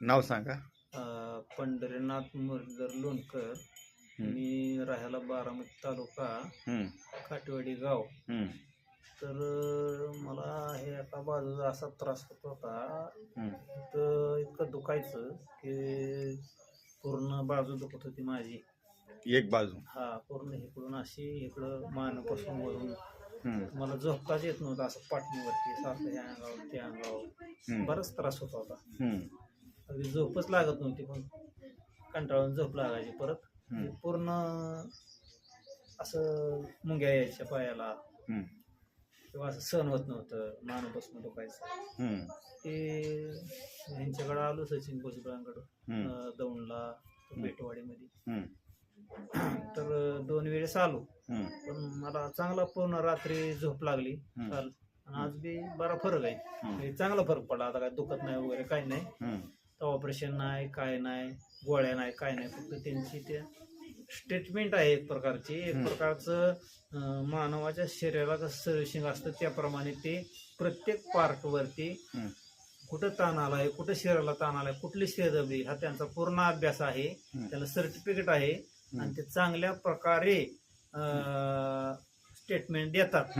नाव सांगा. पंढरीनाथ मुरलीधर लोणकर. मी राहायला बारामती तालुका हम्म, काटेवाडी गाव. हम्म, तर मला हे एका बाजूचा असा त्रास होत होता, हम्म, तर इतकं दुखायचं की पूर्ण बाजू दुखत होती माझी. एक बाजू. हा, पूर्ण इकडून अशी इकडं मानपासून वरून हम्म, मला झोपताच येत नव्हतं, असं पाठणीवरती सारखं ह्या अंगावर त्या अंगावर बराच त्रास होत होता. हम्म, अगदी झोपच लागत नव्हती, पण कंटाळून झोप लागायची. परत पूर्ण असं मुंग्या यायच्या पायाला, हम्म, किंवा असं सहन होत नव्हतं, मानपासून दुखायचं. हम्म, ते ह्यांच्याकडं आलो, सचिन भुजबळांकडं, हम्म, दौंडला बेटवाडीमध्ये. हम्म, तर 2 वेळेस आलो, हम्म, पण मला चांगला पूर्ण रात्री झोप लागली काल. आणि आज बी बरा फरक आहे, म्हणजे चांगला फरक पडला. आता काय दुखत नाही वगैरे काही नाही. हम्म, तर ऑपरेशन नाही, काय नाही, गोळ्या नाही, काय नाही. फक्त त्यांची ते स्टेटमेंट आहे एक प्रकारची, एक प्रकारचं मानवाच्या शरीराला कसं सर्व्हिसिंग असतं त्याप्रमाणे ते प्रत्येक पार्टवरती कुठं ताण आलाय, कुठं शरीराला ताण आलाय, कुठली शिर दबली, हा त्यांचा पूर्ण अभ्यास आहे. त्याला सर्टिफिकेट आहे आणि ते चांगल्या प्रकारे स्टेटमेंट देतात.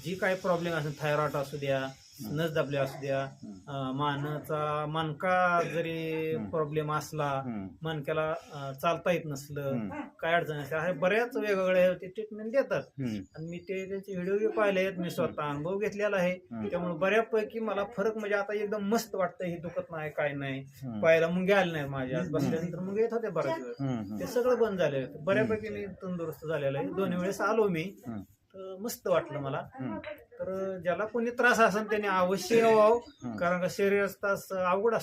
जी काही प्रॉब्लेम असेल, थायरॉइड असू द्या, नस दबल्या असू द्या, मणका जरी प्रॉब्लेम असला, मणक्याला चालता येत नसलं, काय अडचण असल्या, हे बऱ्याच वेगवेगळ्या ट्रीटमेंट देतात. आणि मी ते त्यांचे व्हिडिओ पाहिले आहेत, मी स्वतः अनुभव घेतलेला आहे. त्यामुळे बऱ्यापैकी मला फरक, म्हणजे आता एकदम मस्त वाटतं. हे दुखत नाही, काय नाही, पायाला मुंग्या आल्या नाही माझ्या. बसल्यानंतर मुंग्या येत होते बऱ्याच वेळ, ते सगळं बंद झाले. बऱ्यापैकी मी तंदुरुस्त झालेलं आहे. 2 वेळेस आलो मी, तर मस्त वाटलं मला. तर ज्याला कोणी त्रास असेल त्याने अवश्य यावं, कारण का शरीराचा त्रास अवघड असतो.